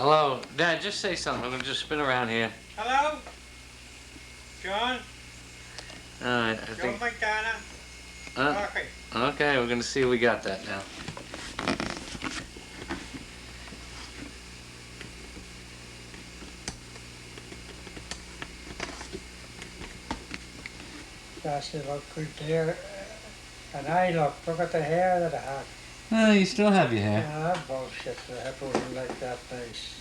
Hello. Dad, just say something. I'm going to just spin around here. Hello? John? Alright, I John think... McDonagh? Okay. Okay, we're going to see if we got that now. Gosh, you look good there. And I look at the hair that I have. Oh, you still have your hair. Yeah, that bullshit. The hair wasn't like that nice.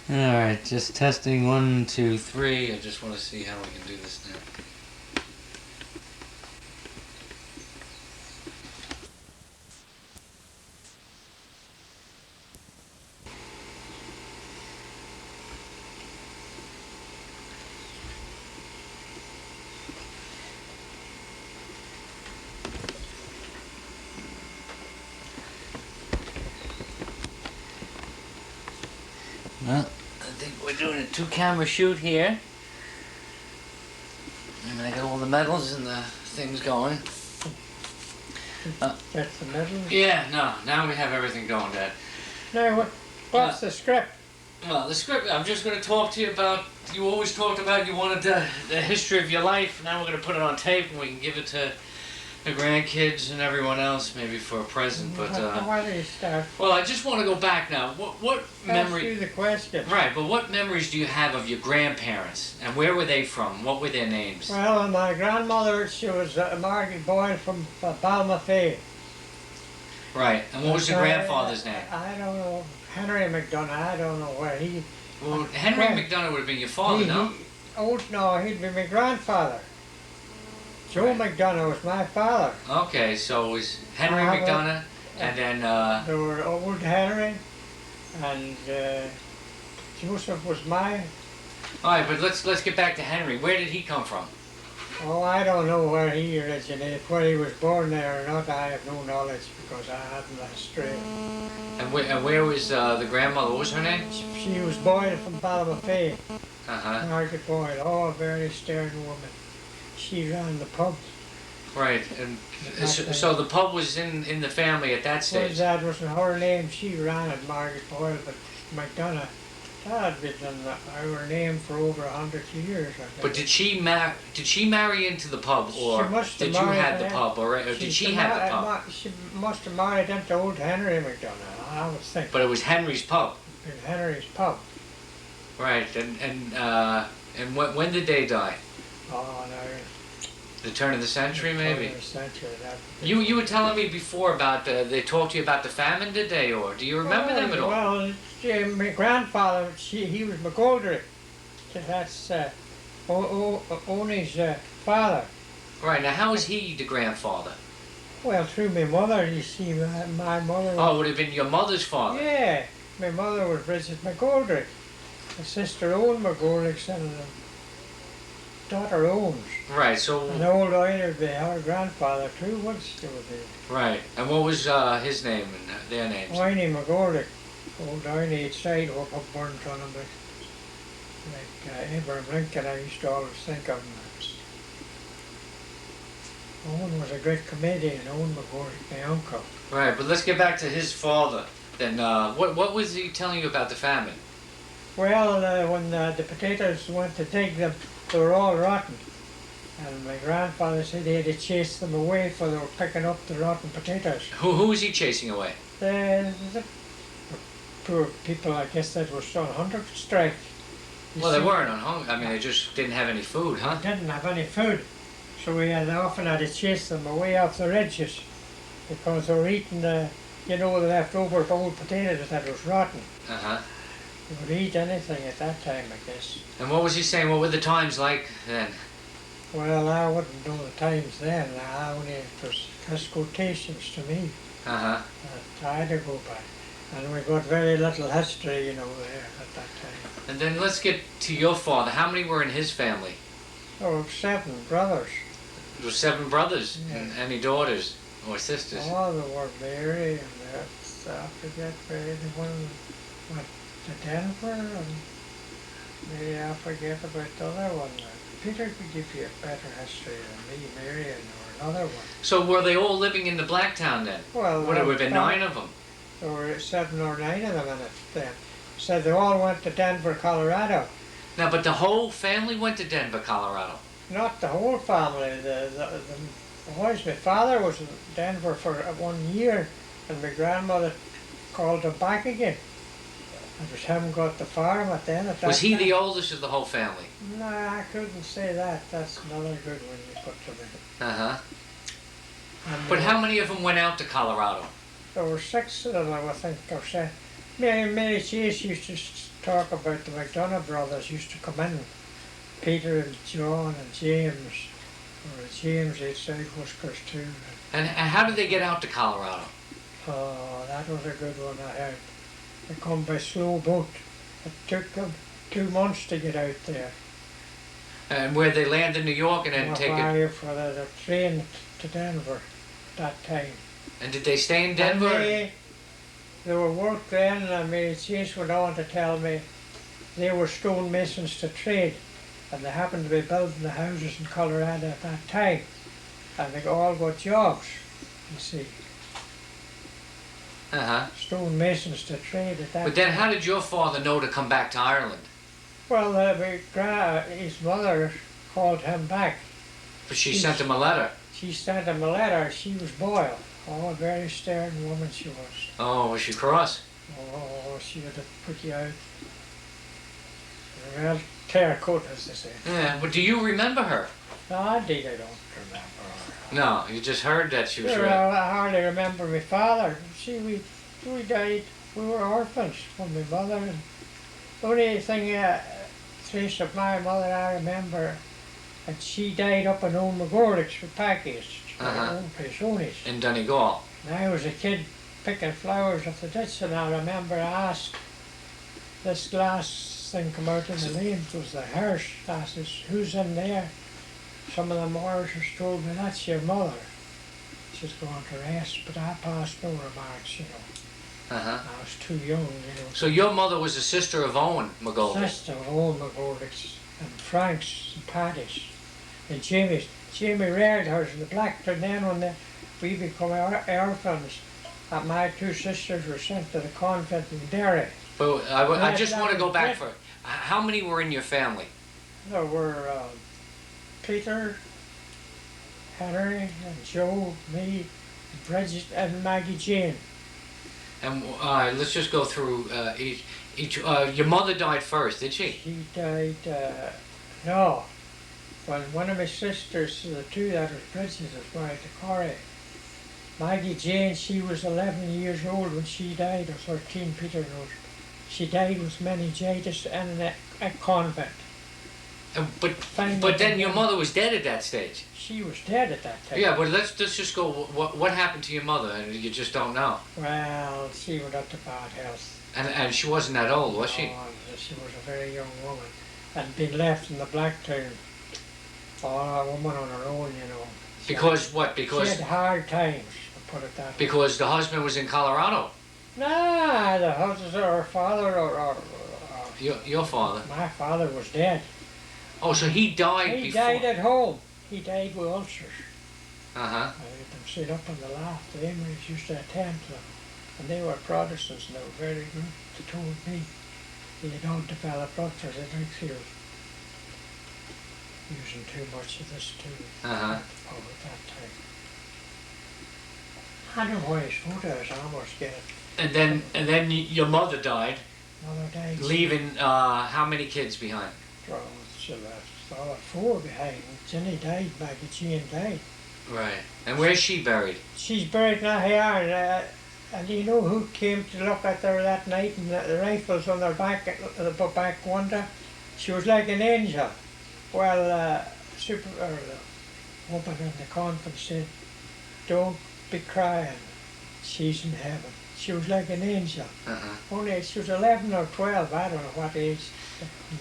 Alright, just testing 1, 2, 3. I just want to see how we can do this now. Well, I think we're doing a 2-camera shoot here. And I got all the medals and the things going. That's the medals? Yeah, no, now we have everything going, Dad. Now, what's the script? Well, the script, I'm just going to talk to you about, you always talked about you wanted the history of your life. Now we're going to put it on tape and we can give it to the grandkids and everyone else, maybe for a present, but... Why do you start? Well, I just want to go back now. What memory... Ask you the question. Right, but what memories do you have of your grandparents? And where were they from? What were their names? Well, my grandmother, she was Margaret Boyle from Balmafay. Right, and what was your grandfather's name? I don't know. Henry McDonagh, I don't know where he... Well, Henry McDonagh would have been your father, no? No, he'd be my grandfather. Joe McDonagh was my father. Okay, so it was Henry McDonagh, and then... There were old Henry, and Joseph was my... Alright, but let's get back to Henry. Where did he come from? Oh, I don't know where he originated, where he was born there or not. I have no knowledge because I hadn't a history. And where was the grandmother? What was her name? She was Boyle from Balmafay. Uh-huh. Margaret Boyle. Oh, a very stern woman. She ran the pub. Right, and so the pub was in the family at that stage? Well, that wasn't her name. She ran it, Margaret Boyle, but McDonagh. That had been our name for over 100 years, I think. But did she marry into the pub, or did you have the pub, or did she have the pub? She must have married into old Henry McDonagh, I was thinking. But it was Henry's pub? In Henry's pub. Right, and when did they die? Oh, no. The turn of the century, maybe? The turn of the century, You were telling me before about, they talked to you about the famine, did they, or do you remember them at all? Well, my grandfather, he was McGoldrick. That's Oney's father. Right, now how was he the grandfather? Well, through my mother, you see, my mother... Oh, it would have been your mother's father? Yeah, my mother was Bridget McGoldrick. My sister Owen McGoldrick, and daughter owns. Right, so... And old Oiler, her grandfather too, was still there. Right, and what was his name and their names? Winey McGoldrick. Old Winey had stayed up Burnt on him, but like Abraham Lincoln, I used to always think of him. Owen was a great comedian, Owen McGoldrick, my uncle. Right, but let's get back to his father. Then, what was he telling you about the famine? Well, when the potatoes went to dig them, they were all rotten. And my grandfather said he had to chase them away for they were picking up the rotten potatoes. Who was he chasing away? The poor people, I guess, that was on hunger strike. Well, they weren't on hunger. I mean, they just didn't have any food, huh? They didn't have any food. So we often had to chase them away off the ridges because they were eating the leftover old potatoes that was rotten. Uh-huh. They would eat anything at that time, I guess. And what was he saying? What were the times like then? Well, I wouldn't know the times then. It was just quotations to me. Uh-huh. I had to go by. And we got very little history, there at that time. And then let's get to your father. How many were in his family? Oh, 7 brothers. There were 7 brothers. Yeah. And any daughters or sisters? Oh, they were married, and I forget where anyone went to Denver, and maybe I forget about the other one. Peter could give you a better history than me, Marion, or another one. So were they all living in the Black Town then? Well, would have been 9 of them? There were 7 or 9 of them in it then. Said they all went to Denver, Colorado. Now, but the whole family went to Denver, Colorado. Not the whole family. The boys. My father was in Denver for 1 year, and my grandmother called him back again. It was him got the farm at then. At that Was he time. the oldest of the whole family? No, I couldn't say that. That's another good one you put to me. Uh-huh. And, But how many of them went out to Colorado? There were 6 of them, I think, or 7. Mary Chase used to talk about the McDonagh brothers used to come in. Peter and John and James. Or James, they'd say whiskers too. And how did they get out to Colorado? Oh, that was a good one I heard. They come by slow boat. It took them 2 months to get out there. And where they land in New York and then take it? For the train to Denver that time. And did they stay in Denver? And they were worked then, and Mary Chase went on to tell me they were stonemasons to trade, and they happened to be building the houses in Colorado at that time, and they all got jobs, you see. Uh-huh. Stonemasons to trade at that But then time. how did your father know to come back to Ireland? Well, his mother called him back. But she sent him a letter. She sent him a letter. She was boiled. Oh, a very stern woman she was. Oh, was she cross? Oh, she would have put you out. Well, terracotta, as they say. Yeah, but do you remember her? No, indeed I don't remember her. No, you just heard that she was Well, red. I hardly remember my father. See, we died. We were orphans from my mother. And the only thing trace of my mother I remember that she died up in McGordick's with Packies, own place, Owney's. In Donegal. And I was a kid picking flowers off the ditch, and I remember I asked this last thing come out in the names was the hearse. I says, who's in there? Some of the Morrisons told me, that's your mother. She's going to rest, but I passed no remarks, you know. Uh-huh. I was too young, you know. So your mother was a sister of Owen McGoldrick. Sister of all McGordick's and Frank's and Paddy's and Jamie's. Jamie reared hers in the Blackburn. Then when we become orphans, my 2 sisters were sent to the convent in Derry. But I just want to go back for it. How many were in your family? There were Peter, Henry, and Joe, me, Bridget, and Maggie Jane. And let's just go through each. Your mother died first, did she? She died, no. When one of my sisters, the 2 that was Bridget, was married to Corrie. Maggie Jane, she was 11 years old when she died, or 13, Peter knows. She died with meningitis in a convent. But then your mother was dead at that stage. She was dead at that time. Yeah, but let's just go. What happened to your mother? And you just don't know. Well, she went up to bad health. And she wasn't that old, was she? Oh, she was a very young woman, and been left in the Blacktown. Oh, a woman on her own, you know. Because what? Because she had hard times, to put it that way. Because the husband was in Colorado. Nah, the husband or her father or your father. My father was dead. Oh, so he died He before. died at home. He died with ulcers. Uh-huh. I had them sit up on the loft. The Emery's used to attend to them. And they were Protestants and they were very good. They told me they had all developed ulcers at Drigfield. Using too much of this too. Uh-huh. At the pub at that time. I don't know why his photos almost get it. And then your mother died, Mother died. leaving how many kids behind? Well, she left 4 behind. Jenny died, Maggie Jane died. Right. And where's she buried? She's buried now here, and you know who came to look at her that night and the rifles on their back, the back window? She was like an angel. Well, the woman in the convent said, don't be crying, she's in heaven. She was like an angel. Uh-huh. Only she was 11 or 12, I don't know what age.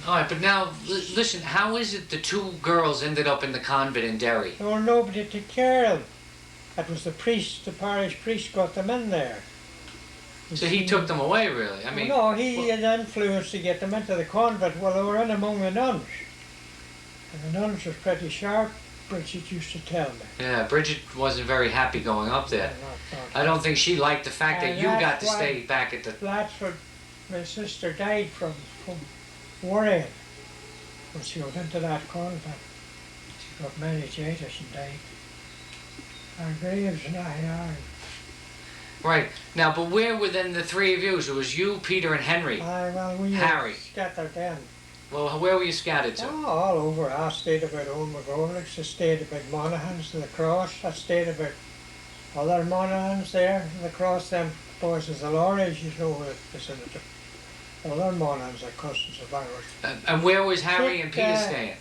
All right, but now, listen, how is it the 2 girls ended up in the convent in Derry? There was nobody to care of them. It was the priest, the parish priest got them in there. So he took them away, really? I mean, no, he had influence to get them into the convent. Well, they were in among the nuns. And the nuns were pretty sharp. Bridget used to tell me. Yeah, Bridget wasn't very happy going up there. I don't think she liked the fact that you got to stay back at the... That's what my sister died from worrying. When she went into that convent, she got meningitis and died. Our graves in Ireland. Right. Now, but where within the three of you? So it was you, Peter, and Henry. Well, we Harry. were scattered then. Well, where were you scattered to? Oh, all over. I stayed about Owen McGorlick's, I stayed about Monaghan's and the Cross, I stayed about other Monaghan's there, and the Cross, them boys as the lorries, you know, it's in the other Monaghan's are cousins of ours. And where was Harry and Peter staying?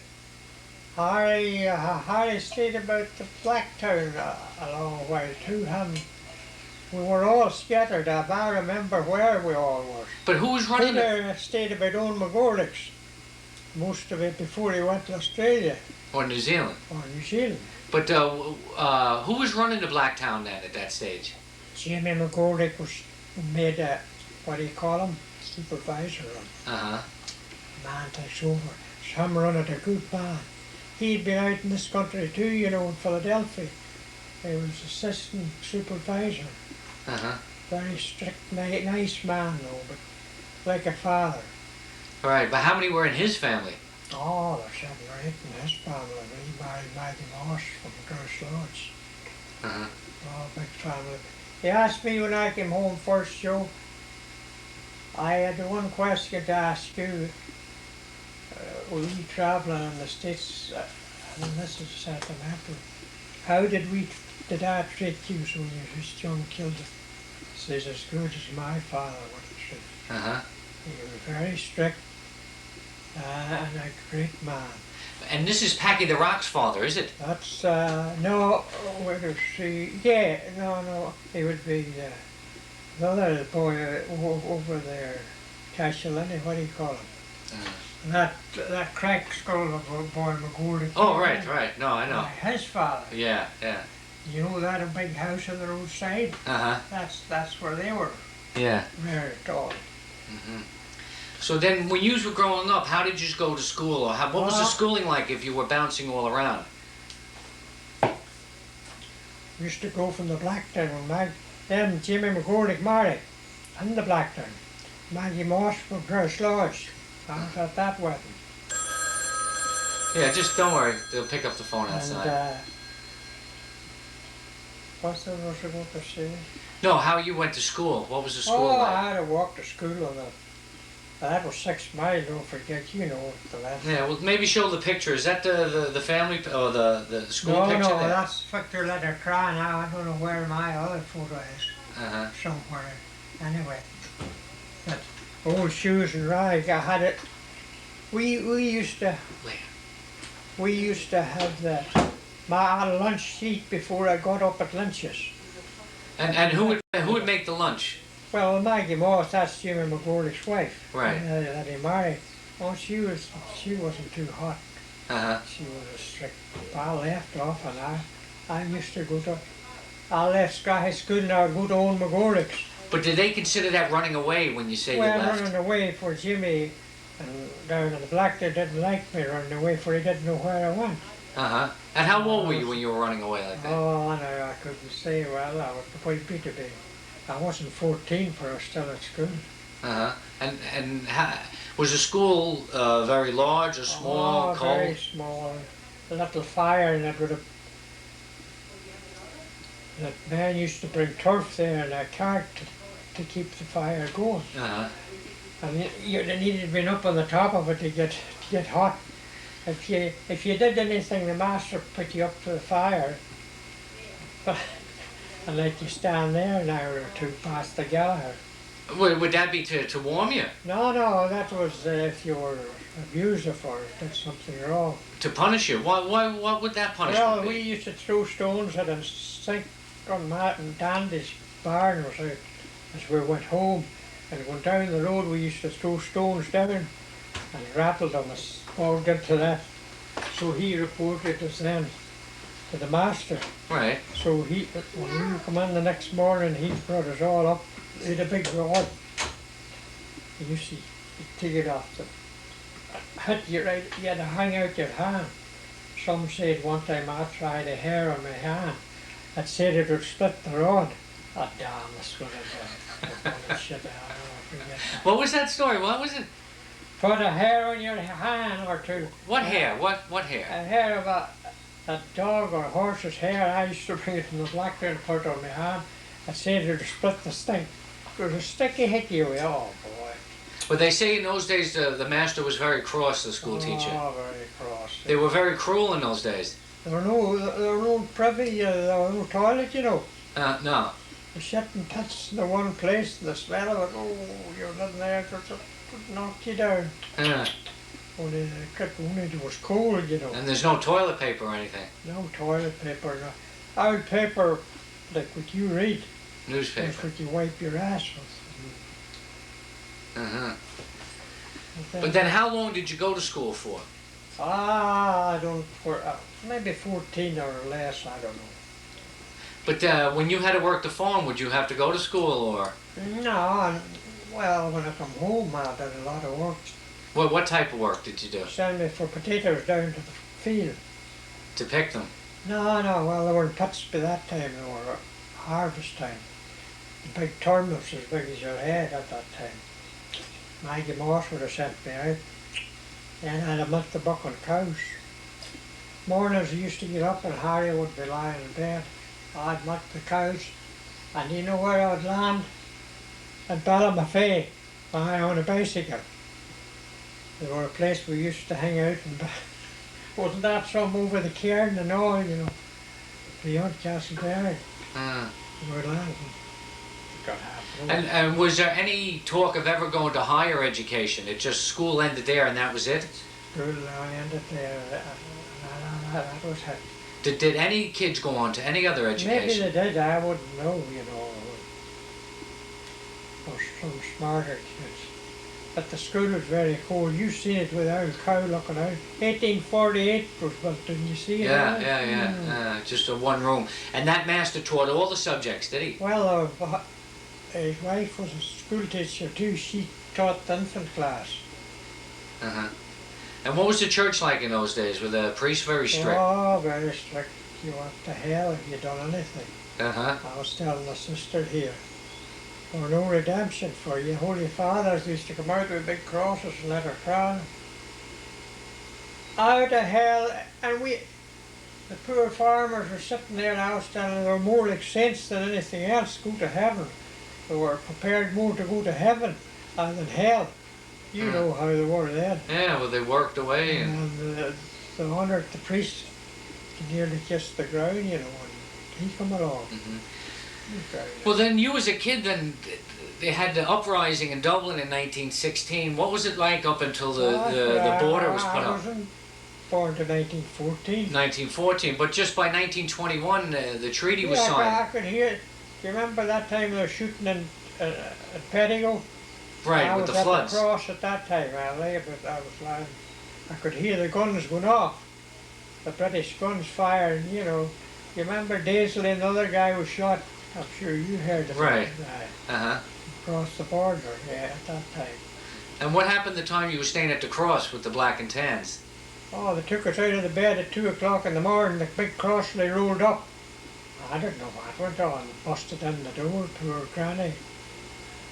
Harry stayed about the Blacktown a long while too. We were all scattered. I remember where we all were. But who was running it? Peter stayed about Owen McGorlick's. Most of it before he went to Australia. Or New Zealand? Or New Zealand. But who was running the Blacktown then at that stage? Jimmy McGorlick was made a, what do you call him? Supervisor on. Uh-huh. Man takes over. Some running a good man. He'd been out in this country too, you know, in Philadelphia. He was assistant supervisor. Uh-huh. Very strict, nice man though, but like a father. Right, but how many were in his family? Oh, there's 7 or 8 in his family. He married Maggie Moss from Grouse Lodge. Uh-huh. Oh, big family. He asked me when I came home first, Joe, I had one question to ask you. Were you travelling in the States, and this is sentimental, how did I treat you when you were just young killed? He says, as good as my father would have treated. Uh-huh. He was very strict and a great man. And this is Packy the Rock's father, is it? That's, no, where does she, yeah, no, he would be the other boy over there, Cashelini, what do you call him? That crack skull of a boy McGordy. Oh, right, no, I know. His father. Yeah. You know that a big house on the roadside? Uh-huh. That's where they were. Yeah. Very tall. Mm-hmm. So then, when you were growing up, how did you go to school, or what was the schooling like if you were bouncing all around? We used to go from the Blacktown when then Jimmy McGorlick married in the Blacktown. Maggie Moss from Grouse Lodge. I was at that wedding. Yeah, just don't worry. They'll pick up the phone outside. And, what's the was I going to say? No, how you went to school. What was the school like? like? I had to walk to school on that was 6 miles, don't forget, you know the last. Yeah, well maybe show the picture. Is that the family, or the school picture No, there? that's Victor let her cry now. I don't know where my other photo is. Uh-huh. Somewhere. Anyway. That old shoes and rag, I had it. We used to have my lunch sheet before I got up at lunches. And who would make the lunch? Well, Maggie Moss, that's Jimmy McGorlick's wife. Right. That he married. Oh, she wasn't too hot. Uh-huh. She was a strict. I left off and I used to go to. I left high school and I would go to Owen McGorlick's. But did they consider that running away when you say you left? Running away for Jimmy and down in the Black, they didn't like me running away for he didn't know where I went. Uh-huh. And how old were you when you were running away like that? Oh, I couldn't say. Well, I was quite big to be. I wasn't 14 for I was still at school. Uh-huh. And was the school very large or small, cold? Very small. A little fire and it would have. That man used to bring turf there in a cart to keep the fire going. Uh-huh. And you needed to be up on the top of it to get hot. If you did anything, the master put you up to the fire. And let you stand there an hour or two past the Gallagher. Would that be to warm you? No, that was if you were abused or did something wrong. To punish you? What would that punishment be? Well, we used to throw stones at him, sink on Matt and Dandy's barn was out as we went home. And going down the road we used to throw stones down and rattled them as all into that. So he reported us then to the master. Right. So when we come in the next morning, he brought us all up. He had a big rod. He used to take it off hit you right, you had to hang out your hand. some said one time I tried a hair on my hand. That said it would split the rod. Oh, damn, this would have done shit. I don't forget that. What was that story? What was it? Put a hair on your hand or two. What hair? What hair? A hair of a dog or a horse's hair. I used to bring it from the blackberry and put it on my hand. I said it would split the stick. It was a sticky hickey way. Oh boy. But they say in those days the master was very cross, the school teacher. Oh, very cross. They were very cruel in those days. There were no privy, there was no toilet, you know. No. The shit and pits in the one place, and the smell of it, oh, you're living there, it would knock you down. Only it was cold, you know. And there's no toilet paper or anything? No toilet paper, no. Old paper, like what you read. Newspaper. That's what you wipe your ass with. But then how long did you go to school for? I don't, maybe 14 or less, I don't know. But when you had to work the farm, would you have to go to school or? No, well, when I come home, I did a lot of work. What type of work did you do? Send me for potatoes down to the field. To pick them? No, well, they weren't pits by that time, they were harvest time. The big turnips as big as your head at that time. Maggie Moss would have sent me out. Then I'd have milked the buck on cows. Mornings I used to get up and Harry would be lying in bed. I'd milk the cows, and you know where I would land? At Ballamafay, on a bicycle. There were a place we used to hang out, and wasn't that some over the cairn and all, you know, beyond Castleberry. We were landing. And was there any talk of ever going to higher education? It just school ended there and that was it? School ended there, that was it. Did any kids go on to any other education? Maybe they did, I wouldn't know, you know. Or some smarter kids. But the school was very cold. You've seen it with our cow looking out. 1848 was built, didn't you see it? Yeah. Just a one room. And that master taught all the subjects, did he? Well, his wife was a school teacher too. She taught the infant class. And what was the church like in those days? Were the priests very strict? Oh, very strict. You went to hell if you done anything. I was telling the sister here, there were no redemption for you. Holy Fathers used to come out with big crosses and let her crown. Out of hell, and the poor farmers were sitting there and I was telling them they were more like saints than anything else, go to heaven. They were prepared more to go to heaven than hell. You know how they were then. Yeah, well they worked away. And they honoured the priest to nearly kiss the ground, you know, and he come along. Well then you as a kid then, they had the uprising in Dublin in 1916. What was it like up until the border was put up? I wasn't born to 1914. 1914, but just by 1921 the treaty was signed. I could hear, do you remember that time they were shooting in Pettigo? Right, with the floods. I was at the cross at that time, I was lying. I could hear the guns going off. The British guns firing, you know. You remember Daisley and the other guy was shot? I'm sure you heard of right. That. Across the border, at that time. And what happened the time you were staying at the cross with the black and tans? Oh, they took us out of the bed at 2 o'clock in the morning, the big cross they rolled up. I didn't know what went on, busted in the door, poor granny.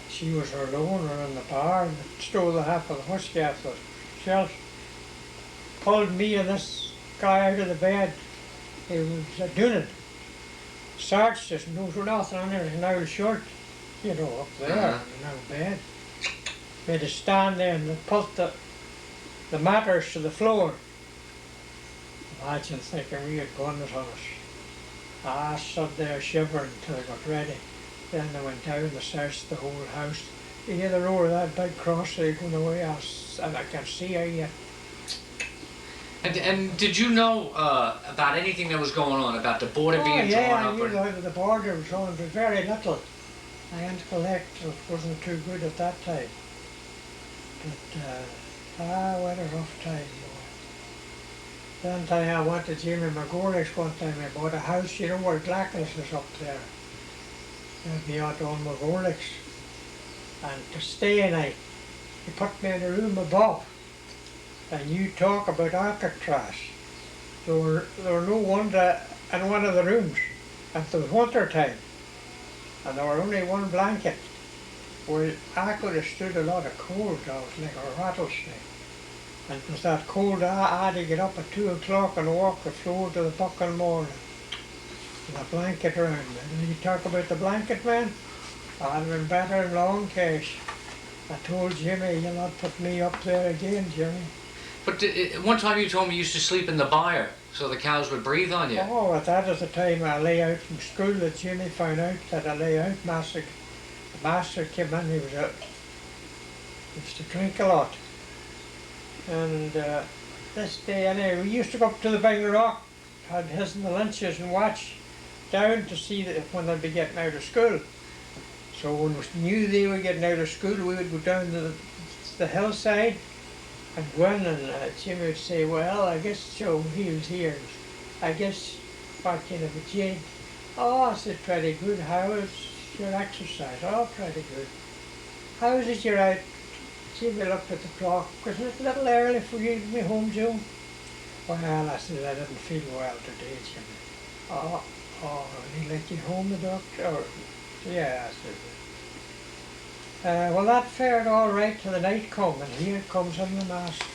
She was her loner in the bar and stole the half of the whiskey off the shelf. Pulled me and this guy out of the bed. He was doing it. Searched us, knows nothing on there, an old shirt, you know, up there in an old bed. Made us stand there and they put the matters to the floor. Imagine thinking we had guns on us. I stood there shivering until I got ready. Then they went down and searched the whole house. You hear the roar of that big cross there going away, and I can see her yet. And did you know about anything that was going on, about the border being drawn up? I knew that the border was on, but very little. My intellect wasn't too good at that time. But I went a rough time. Then time I went to Jimmy McGorlick's one time. I bought a house, you know where Glackles is up there. Beyond on McGorlick's. And to stay a night, he put me in a room above. And you talk about Alcatraz. there were no one in one of the rooms. And it was winter time. And there were only one blanket. Well, I could have stood a lot of cold. I was like a rattlesnake. And it was that cold I had to get up at 2 o'clock and walk the floor to the bucking morning. With a blanket around me. And you talk about the blanket, man? I'd have been better in long case. I told Jimmy, you'll not put me up there again, Jimmy. But one time you told me you used to sleep in the byre so the cows would breathe on you. Oh, at that is the time I lay out from school that Jimmy found out that I lay out. The master came in, he was out. He used to drink a lot. And this day, anyway, we used to go up to the big rock, had his and the lunches and watch down to see when they'd be getting out of school. So when we knew they were getting out of school, we would go down to the hillside and go in, and Jimmy would say, well, I guess Joe, he was here. I guess, what kind of a change? Oh, I said, pretty good. How was your exercise? Oh, pretty good. How is it you're out? Jimmy looked at the clock. Wasn't it a little early for you to be home, Joe? Well, I said, I didn't feel well today, Jimmy. Oh, he let you home, the doctor? Or, yeah, I said. Well, that fared all right till the night come, and here comes in the master.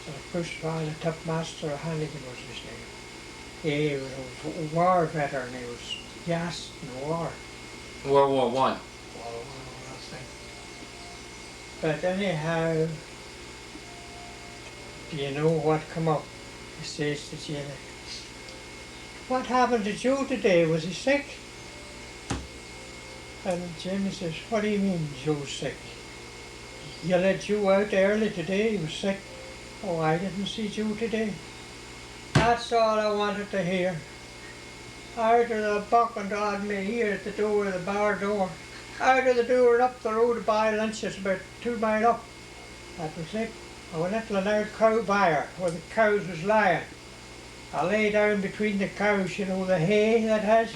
So of course, the top master of Hannigan was his name. He was a war veteran. He was gassed in the war. World War One. But anyhow, do you know what come up? He says to Jimmy, what happened to Joe today? Was he sick? And Jimmy says, what do you mean Joe's sick? You let Joe out early today, he was sick. Oh, I didn't see Joe today. That's all I wanted to hear. Out of the buck and on me here at the door of the bar door. Out of the door and up the road to buy lunches about 2 miles up. That was it. I went into an old cow byre where the cows was lying. I lay down between the cows, you know, the hay that has.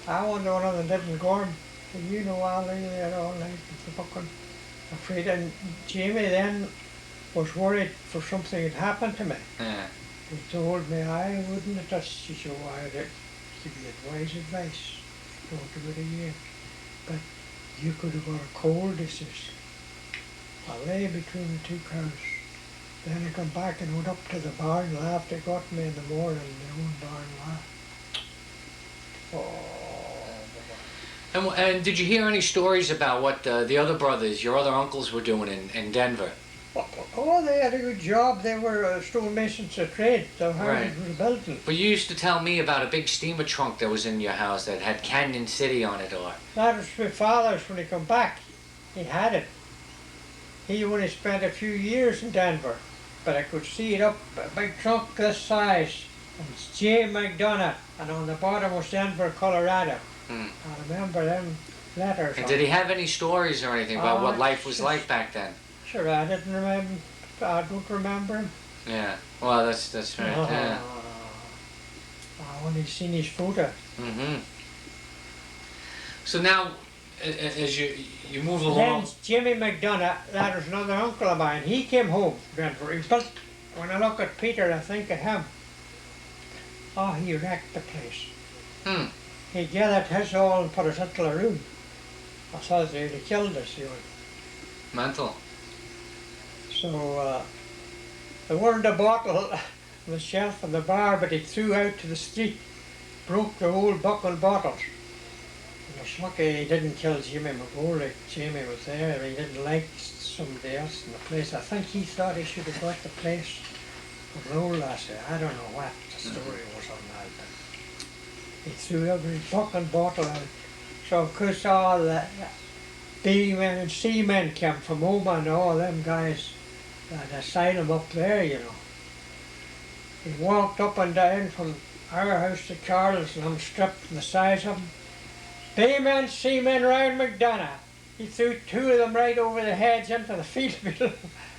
I wonder one of them didn't go on. And you know, I lay there all night with the bucking, afraid. And Jamie then was worried for something had happened to me. He told me I wouldn't have touched you, so I'd give you advice. Don't do it again. But you could have got a cold, he says. I lay between the 2 cows. Then I come back and went up to the barn, laughed. They got me in the morning, the old barn laughed. Oh. And did you hear any stories about what the other brothers, your other uncles, were doing in Denver? Oh, they had a good job. They were stonemasons of trade. The houses were building. But you used to tell me about a big steamer trunk that was in your house that had Canyon City on it, or... That was my father's when he come back. He had it. He only spent a few years in Denver, but I could see it up, a big trunk this size. And it's J. McDonagh, and on the bottom was Denver, Colorado. I remember them letters. And did he have any stories or anything about what life was like back then? Sure, I didn't remember. I don't remember him. Yeah, well, that's right. Yeah. I only seen his photo. So now, as you move along. Then Jimmy McDonagh, that was another uncle of mine. He came home from Denver. He built. When I look at Peter, I think of him. Oh, he wrecked the place. He gathered his all and put us into a room. I thought they'd have killed us, you know. Mental. So they wanted a bottle on the shelf in the bar, but he threw out to the street, broke the whole buckle bottles. And it's lucky he didn't kill Jimmy McGoldrick. Jimmy was there, he didn't like somebody else in the place. I think he thought he should have got the place of Roll last year. I don't know what the story was on that, but he threw every buckle bottle out. So of course all the B-men and C-men came from Oman, all them guys. The asylum up there, you know. He walked up and down from our house to Charles, and I'm stripped from the size of him. B-men, C-men round McDonagh. He threw 2 of them right over the heads into the field below.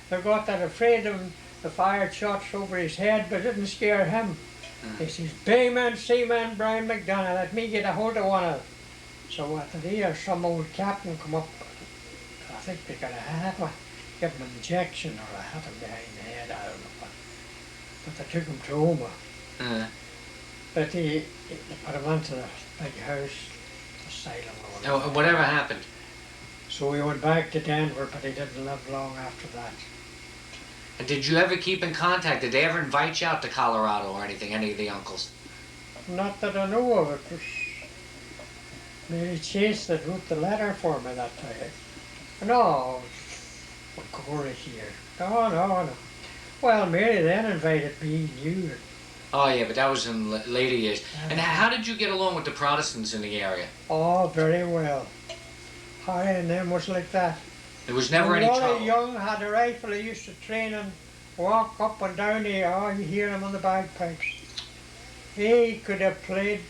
They got that afraid of him. The fired shots over his head, but it didn't scare him. He says, B-men, C-men, Brian McDonagh, let me get a hold of one of them. So at the day, some old captain come up. I think they got a hat one. Give him an injection or a hat him behind the head, I don't know what. but they took him to Oma. But they put him into the big house, asylum or whatever. Whatever happened? So we went back to Denver, but he didn't live long after that. And did you ever keep in contact? Did they ever invite you out to Colorado or anything, any of the uncles? Not that I know of. It was Mary Chase that wrote the letter for me that time. No, Corey here. No. Well, Mary then invited me and you. Oh yeah, but that was in later years. And how did you get along with the Protestants in the area? Oh, very well. Harry and them was like that. There was never any trouble? When young had a rifle, he used to train and walk up and down the, you hear him on the bagpipes. He could have played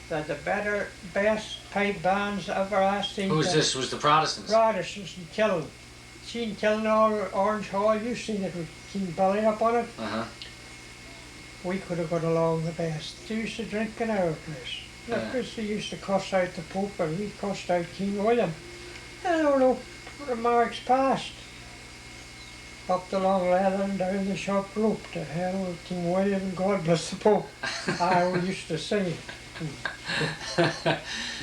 the best pipe bands ever I've seen. Who was this? Was the Protestants? Protestants in Killen. Seen Killen Orange Hall, you've seen it with King Billy up on it. We could have got along the best. They used to drink in our place. Because they used to cuss out the Pope and we cussed out King William. I don't know, remarks passed. Up the long ladder and down the shop rope. To hell with King William and God bless the Pope. I used to sing.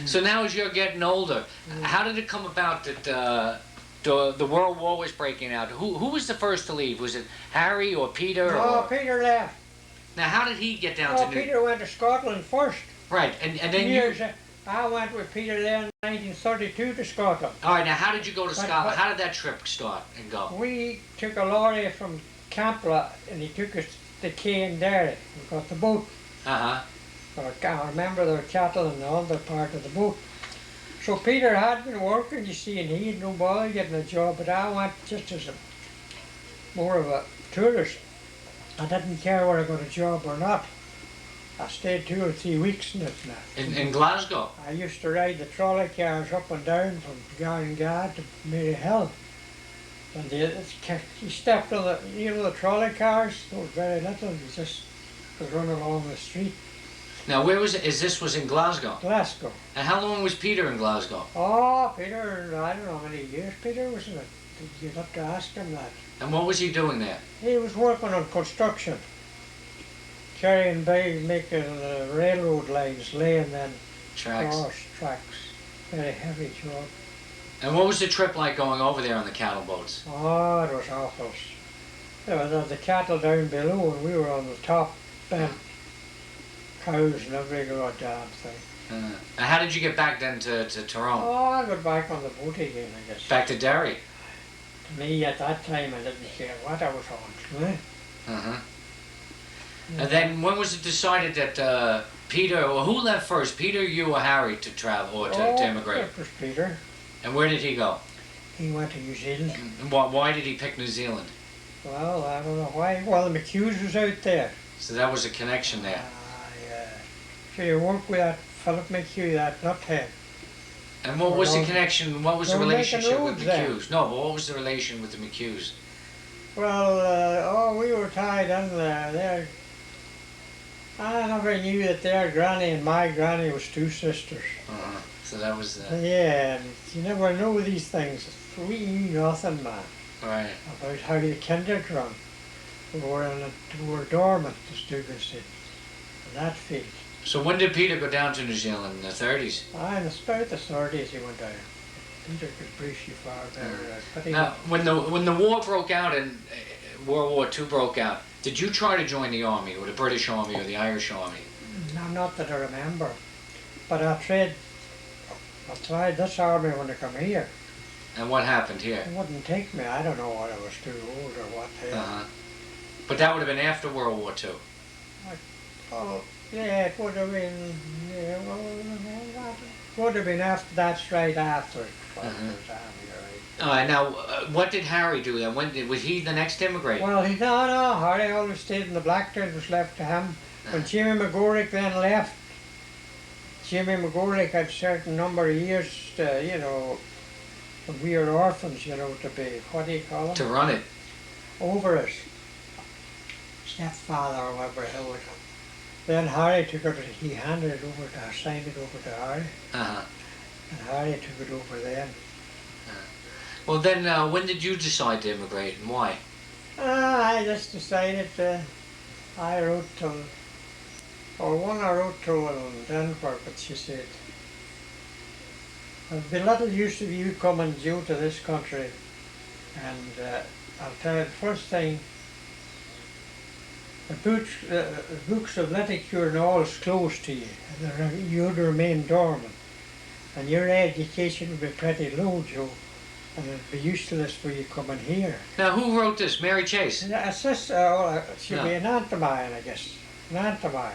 So now as you're getting older, how did it come about that the World War was breaking out? Who was the first to leave? Was it Harry or Peter? No, Peter left. Now how did he get down to New York? Peter went to Scotland first. Right, and then I went with Peter then in 1932 to Scotland. All right, now how did you go to Scotland? How did that trip start and go? We took a lorry from Campla and he took us to Cane Derry. We got the boat. I remember there were cattle in the other part of the boat. So Peter had been working, you see, and he had no bother getting a job, but I went just as more of a tourist. I didn't care whether I got a job or not. I stayed 2 or 3 weeks in it now. In Glasgow? I used to ride the trolley cars up and down from Garngard to Maryhill. And you stepped on the trolley cars, there was very little, you just could run along the street. Now where was it? This was in Glasgow? Glasgow. And how long was Peter in Glasgow? Oh, Peter, I don't know how many years Peter was in it. You'd have to ask him that. And what was he doing there? He was working on construction. Carrying by, making railroad lines, laying them tracks. Very heavy job. And what was the trip like going over there on the cattle boats? Oh, it was awful. There was the cattle down below and we were on the top, bent cows and every goddamn thing. And how did you get back then to Tyrone? Oh, I got back on the boat again, I guess. Back to Derry? To me, at that time, I didn't care what I was on. And then when was it decided that Peter, or who left first, Peter, you, or Harry to travel, or to immigrate? It was Peter. And where did he go? He went to New Zealand. And why did he pick New Zealand? Well, I don't know why. Well, the McHughes was out there. So that was a connection there. Yeah. So you worked with that Philip McHugh, that nuthead. And what was the connection, what was the relationship with McHughes? No, but what was the relation with the McHughes? Well, we were tied in there. I never knew that their granny and my granny was 2 sisters. So that was yeah, and you never know these things. We knew nothing, man. Right. About how the kinder run. We were dormant, the students did, in that field. So when did Peter go down to New Zealand? In the 30s? In about the 30s he went down. Peter could brief you far better. Now, when the war broke out and World War II broke out, did you try to join the army, or the British Army, or the Irish Army? No, not that I remember. But I tried this army when I come here. And what happened here? It wouldn't take me. I don't know whether I was too old or what. But that would have been after World War II. Oh, yeah, it would have been. Yeah, well, it would have been after. That's right after. Now, what did Harry do then? Was he the next immigrant? Well, no. Harry always stayed in the Blacktown. Was left to him. When Jimmy McGorrick then left, Jimmy McGorrick had a certain number of years, when we were orphans, to be, what do you call them? To run it. Over us. Stepfather or whatever it was. Then Harry took it, he handed it over to, signed it over to Harry. And Harry took it over then. Well then, when did you decide to immigrate and why? I just decided I wrote to, or one I wrote to in Denver, but she said, there'll be little use of you coming due to this country, and I'll tell you the first thing, the books of literature and all is closed to you, and you'd remain dormant, and your education would be pretty low, Joe, and it'd be useless for you coming here. Now, who wrote this? Mary Chase? A sister, she'd be an aunt of mine, I guess, an aunt of mine.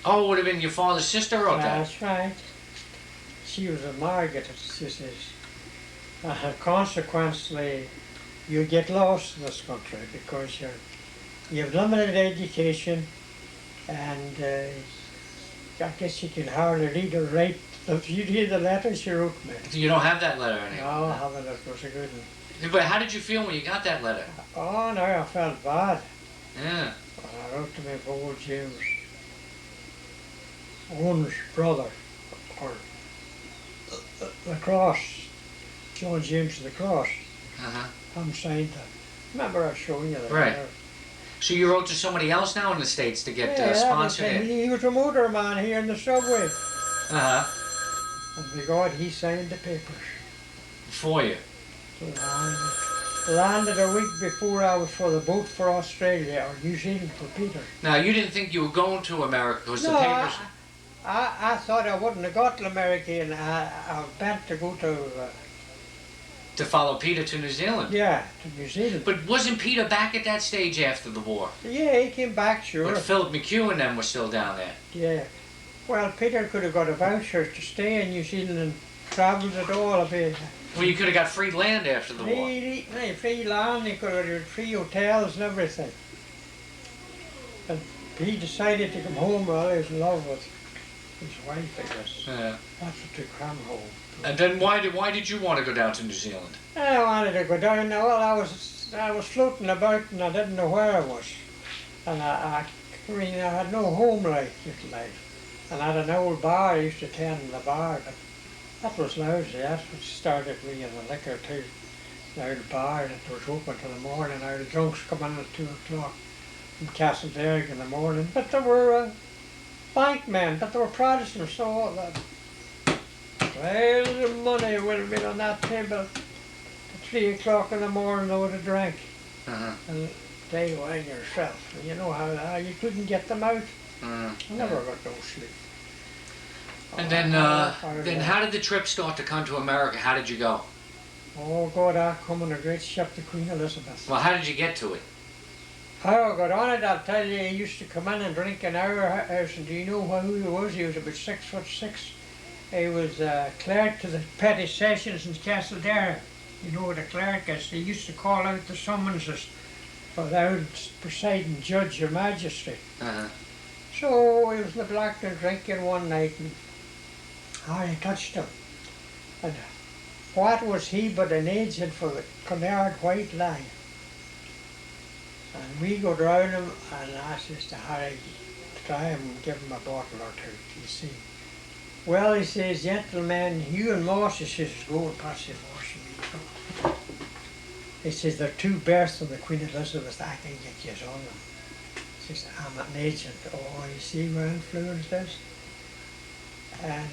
Oh, it would have been your father's sister wrote that? That's right. She was a Margaret, she says. Consequently, you get lost in this country because you have limited education, and I guess you can hardly read or write. If you read the letter she wrote me. You don't have that letter anymore? No, I haven't. It was a good one. But how did you feel when you got that letter? Oh, no, I felt bad. Yeah. I wrote to my old James, Owen's brother, or the Cross, John James of the Cross. Uh-huh. I'm signed that. Remember I was showing you that. Right. So you wrote to somebody else now in the States to get sponsored in? He was a motorman here in the subway. Uh-huh. And by God, he signed the papers. For you? Landed a week before I was for the boat for Australia or New Zealand for Peter. Now, you didn't think you were going to America because the papers... I thought I wouldn't have got to America, and I was bent to go to... to follow Peter to New Zealand? Yeah, to New Zealand. But wasn't Peter back at that stage after the war? Yeah, he came back, sure. But Philip McHugh and them were still down there. Yeah. Well, Peter could have got a voucher to stay in New Zealand and travelled at all a bit. Well, you could have got free land after the war. Free land, he could have had free hotels and everything. And he decided to come home. Well, he was in love with his wife, I guess. Yeah. That's what took him home. And then why did you want to go down to New Zealand? I wanted to go down. Well, I was floating about and I didn't know where I was. And I had no home life. And I had an old bar. I used to attend in the bar, but that was lousy. That's what started me in the liquor too. The old bar that was open till the morning. Our drunks come in at 2 o'clock from Castleberg in the morning. But they were bank men, but they were Protestants, so well, the money would have been on that table at 3 o'clock in the morning. They would have drank. Uh-huh. And they wine yourself. You know how you couldn't get them out. Uh-huh. I never got no sleep. And then how did the trip start to come to America? How did you go? Oh God, I come on a great ship, the Queen Elizabeth. Well, how did you get to it? How I got on it, I'll tell you, he used to come in and drink in our house, and do you know who he was? He was about 6'6". He was clerk to the Petty Sessions in Castleberg. You know what a clerk is? They used to call out the summonses for the presiding judge or magistrate. Uh-huh. So he was in the Blackburn drinking one night, and I touched him. And what was he but an agent for the Cunard White Line? And we go round him, and I says to Harry, try him and give him a bottle or two, you see. Well, he says, gentlemen, you and Moss, he says, go and pass the Moss. He says, there are 2 berths on the Queen Elizabeth, I can get you on them. He says, I'm an agent. Oh, you see my influence is? And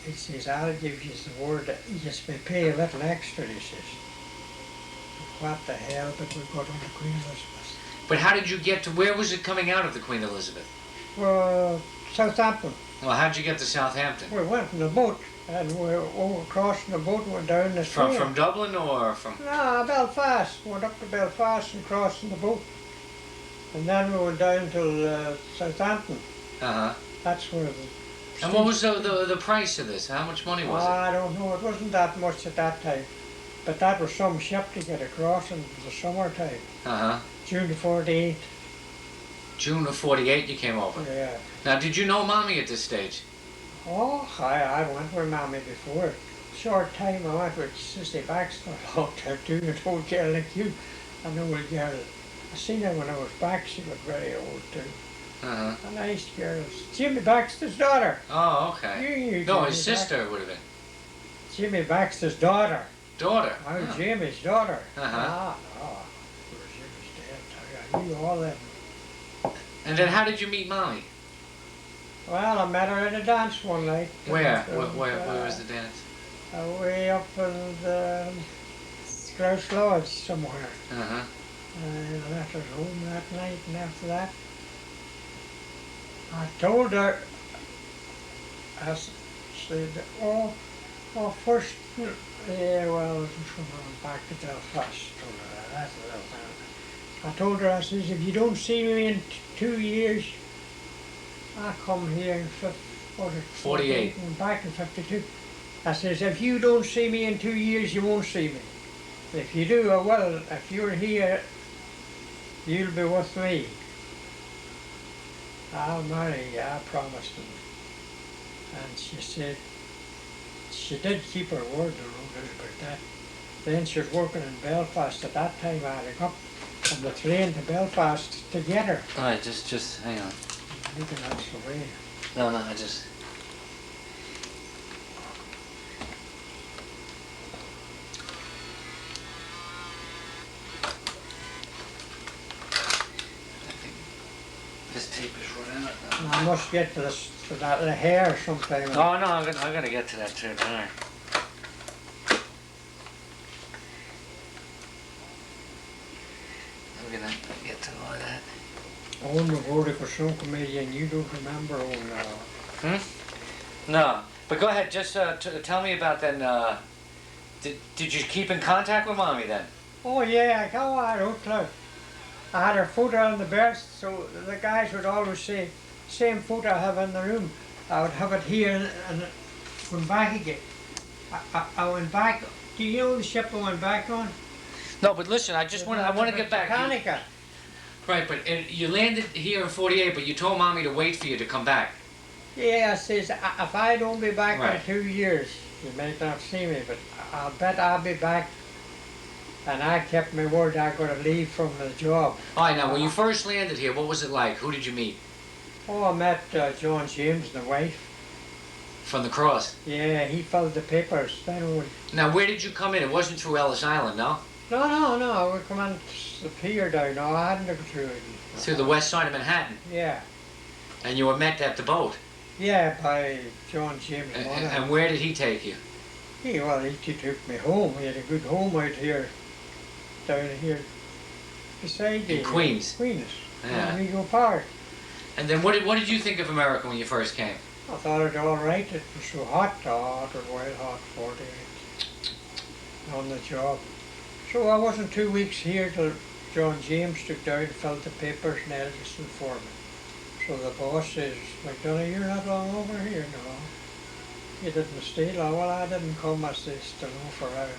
he says, I'll give you the word, you just may pay a little extra, he says. What the hell, but we've got on the Queen Elizabeth. But how did you get to, where was it coming out of the Queen Elizabeth? Well, Southampton. Well, how'd you get to Southampton? We went in the boat, and we were crossing the boat and went down the stream. From Dublin or from? No, Belfast. We went up to Belfast and crossed in the boat. And then we went down to Southampton. Uh-huh. That's where the... And what was the price of this? How much money was it? I don't know. It wasn't that much at that time. But that was some ship to get across in the summertime. Uh-huh. June of 48. June of 48 you came over? Yeah. Now, did you know Mommy at this stage? Oh, I went with Mommy before. Short time I went with Sister Baxter. Long time too, an old girl like you. An old girl. I seen her when I was back. She was very old too. Uh-huh. A nice girl. Jimmy Baxter's daughter. Oh, okay. No, his sister would have been. Jimmy Baxter's daughter. Daughter? Oh, Jimmy's daughter. Uh-huh. Ah, no. Jimmy's dead. I knew all them. And then how did you meet Mommy? Well, I met her at a dance one night. Where? Where was the dance? Way up in the Grouse Lodge somewhere. Uh-huh. And I left her home that night, and after that, I told her, I said, oh, first, yeah, well, I was going back to Belfast. Told her that. I told her, I says, if you don't see me in 2 years, I come here in 48. and back in 52. I says, if you don't see me in 2 years, you won't see me. If you do, I will. If you're here, you'll be with me. I'll marry you, I promised him. And she said, she did keep her word about that. Then she was working in Belfast at that time. I had to go up on the train to Belfast to get her. Alright, just hang on. You can that's the way. No, I just... This tape is running out. I must get to the hair sometime. Oh no, I'm gonna get to that too. All right. I'm gonna get to all that. On the board for some comedian, you don't remember on. No, but go ahead. Just tell me about then. Did you keep in contact with Mommy then? Oh yeah, I wrote her. I had her photo on the birth, so the guys would always say, same photo I have in the room. I would have it here and went back again. I went back. Do you know the ship I went back on? No, but listen, I want to get back. Mechanica. Right, but you landed here in 48, but you told Mommy to wait for you to come back. Yeah, I says, if I don't be back Right. in 2 years, you might not see me, but I'll bet I'll be back. And I kept my word, I got to leave from the job. All right, now when you first landed here, what was it like? Who did you meet? Oh, I met John James, the wife. From the cross. Yeah, he filled the papers. Then Now, where did you come in? It wasn't through Ellis Island, no? No, we come on the pier down. No, I hadn't go through it. Through the west side of Manhattan. Yeah. And you were met at the boat. Yeah, by John James. And where did he take you? He took me home. He had a good home out here, down here, beside In Queens. Queens. Yeah. In Rego Park. And then what did you think of America when you first came? I thought it all right. It was so hot. Oh, it was wild hot, 48 on the job. So I wasn't 2 weeks here till John James took down and filled the papers in Edison for me. So the boss says, McDonagh, you're not long over here, no. You didn't stay long. Well, I didn't come, I says, to know for hours.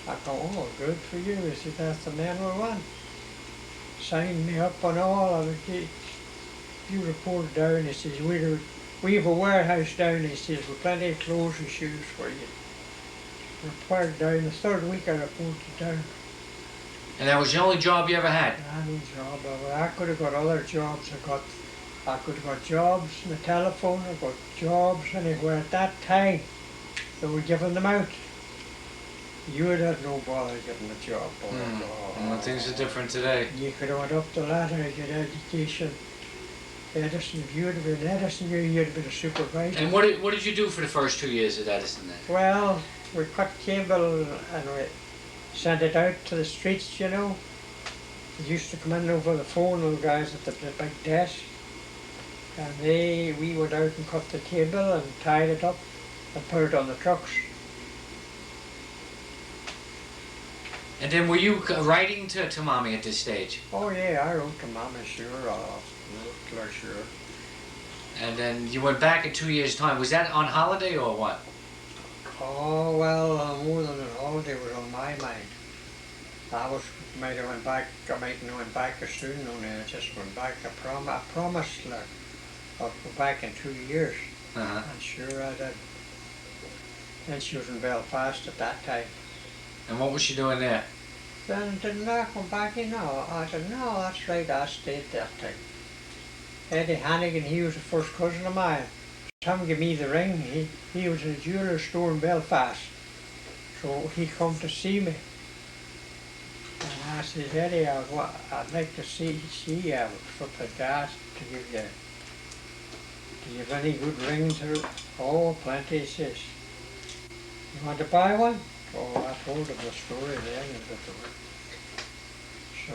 I go, oh, good for you. He said, that's the man we want. Signed me up on all of it. You report down, he says, we have a warehouse down, he says, with plenty of clothes and shoes for you. Reported down, the third week I reported down. And that was the only job you ever had? No job. I could have got other jobs. I could have got jobs on the telephone, I got jobs anywhere. At that time, they were giving them out. You would have no bother getting a job. Well, things are different today. You could have went up the ladder and get education. Edison, if you would have been Edison, you'd have been a supervisor. And what did you do for the first 2 years at Edison then? Well, we cut cable and we sent it out to the streets, you know. They used to come in over the phone, those guys at the big desk. And we went out and cut the cable and tied it up and put it on the trucks. And then were you writing to Mommy at this stage? Oh yeah, I wrote to Mama, sure, wrote to her, sure. And then you went back in 2 years' time. Was that on holiday or what? Oh well, more than a holiday was on my mind. I might have went back, I might have went back as soon, only I just went back. I promised her I'd go back in 2 years. Uh-huh. And sure I did. Then she was in Belfast at that time. And what was she doing there? Then didn't I come back in? No, I said, no, that's right, I stayed that time. Eddie Hannigan, he was a first cousin of mine. Tom gave me the ring. He was in a jeweller's store in Belfast. So he come to see me. And I says, Eddie, I'd like to see a foot of gas to give you. Do you have any good rings? Oh, plenty, he says. You want to buy one? Oh, I told him the story then. So.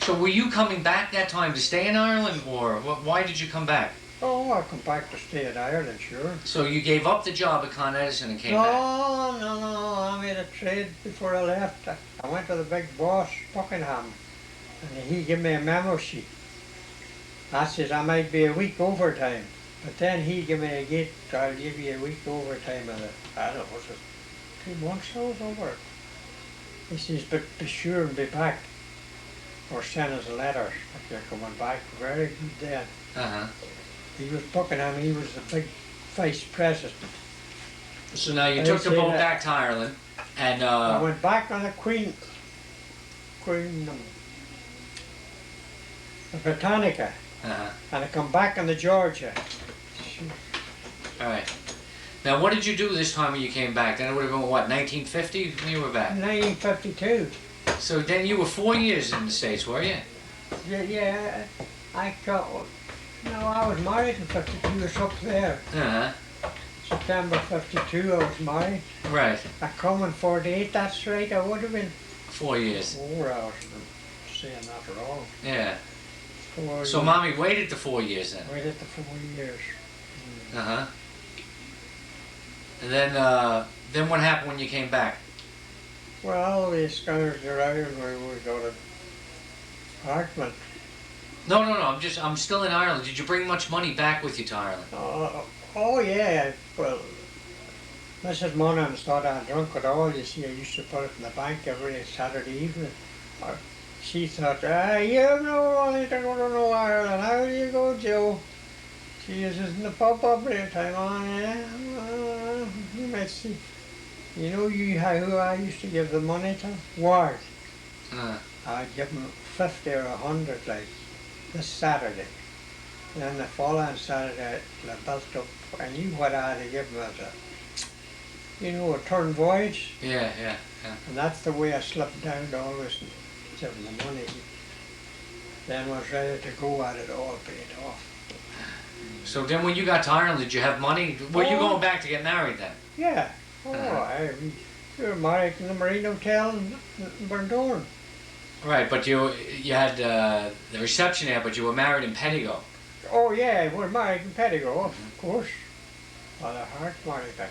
So were you coming back that time to stay in Ireland, or why did you come back? Oh, I come back to stay in Ireland, sure. So you gave up the job at Con Edison and came back? No, I made a trade before I left. I went to the big boss, Buckingham, and he gave me a memo sheet. I says I might be a week overtime, but then he gave me a gate, I'll give you a week overtime, and I don't know, was it 2 months I was over? He says, but be sure and be back, or send us a letter if you're coming back. Very good then. He was Buckingham, he was the big vice president. So now you took the boat back to Ireland, and I went back on the Queen, the Britannica, and I come back on the Georgia. Alright. Now what did you do this time when you came back? Then it would have been what, 1950 when you were back? 1952. So then you were 4 years in the States, were you? Yeah, I was married in 52, I was up there. September 52 I was married. Right. I come in 48, that's right, I would have been. 4 years. 4 hours, I'm saying that wrong. Yeah. 4 so years. Mommy waited the 4 years then? Waited the 4 years. And then what happened when you came back? Well, we scattered around where we got an apartment. No, I'm still in Ireland. Did you bring much money back with you to Ireland? Oh yeah, well, Mrs. Monaghan's thought I drunk it all, you see, I used to put it in the bank every Saturday evening. She thought, you have no money to go to no Ireland, how do you go, Joe? She is in the pub every time, you might see. You know who I used to give the money to? Ward. I'd give him 50 or 100 like this Saturday. And then the following Saturday, I built up, I knew what I had to give him as a turn voyage. Yeah. And that's the way I slipped down to always give him the money. Then was ready to go at it all paid off. So then when you got to Ireland, did you have money? Were you going back to get married then? Yeah. We were married in the Marine Hotel in Burndorn. Right, but you had the reception there, but you were married in Pettigo. Oh yeah, we were married in Pettigo, of course. Father Hart married us.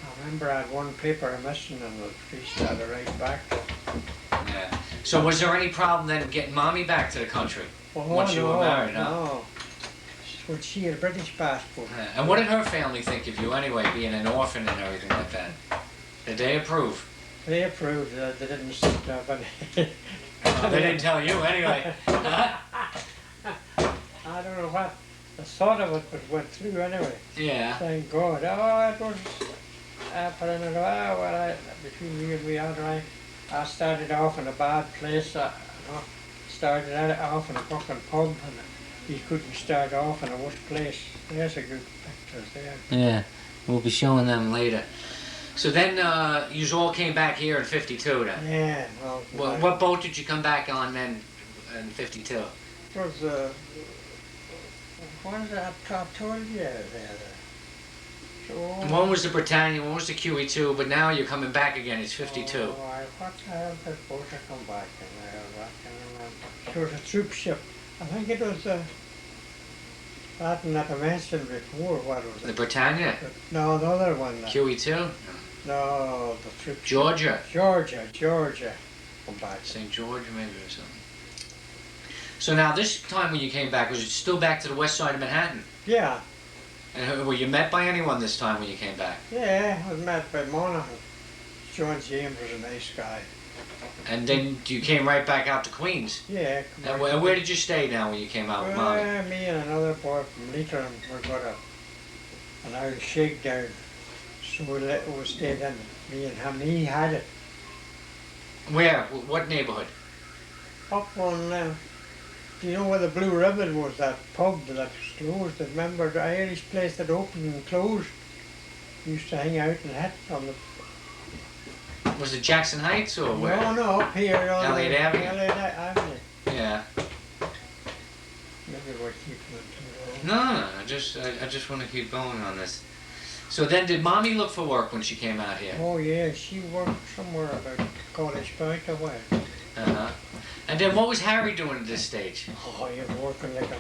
I remember I had one paper missing and the priest had to write back. Yeah. So was there any problem then getting Mommy back to the country once you were married? No. Well, she had a British passport. Yeah. And what did her family think of you anyway, being an orphan and everything like that? Did they approve? They approved. They didn't sit there, but they didn't tell you anyway. I don't know what the thought of it, but went through anyway. Yeah. Thank God. It was between you and me, I started off in a bad place. I started off in a fucking pub, and you couldn't start off in a worse place. There's a good picture there. Yeah, we'll be showing them later. So then you all came back here in 52 then? Yeah. Well, what boat did you come back on then in 52? It was, what is that I told you there? So, one was the Britannia, one was the QE2, but now you're coming back again, it's 52. What boat I come back in there? I can remember. It was a troop ship. I think it was that I mentioned before. What was it? The Britannia? No, the other one. QE2? No, the troop Georgia? Georgia. Come back. St. George maybe or something. So now this time when you came back, was it still back to the west side of Manhattan? Yeah. And were you met by anyone this time when you came back? Yeah, I was met by Monaghan. John James was a nice guy. And then you came right back out to Queens? Yeah. And where did you stay now when you came out with Mommy? Me and another boy from Leitrim, we got an Irish shakedown. So we stayed in, me and him. He had it. Where? What neighborhood? Up on, do you know where the Blue Ribbon was, that pub that was closed? I remember the Irish place that opened and closed. We used to hang out and hit on the Was it Jackson Heights or where? No, up here on Elliott Avenue? Elliott Avenue. Yeah. Maybe we're keeping it too No, I just want to keep going on this. So then, did Mommy look for work when she came out here? Oh yeah, she worked somewhere about College Point away. Uh-huh. And then what was Harry doing at this stage? Oh, he was working like a...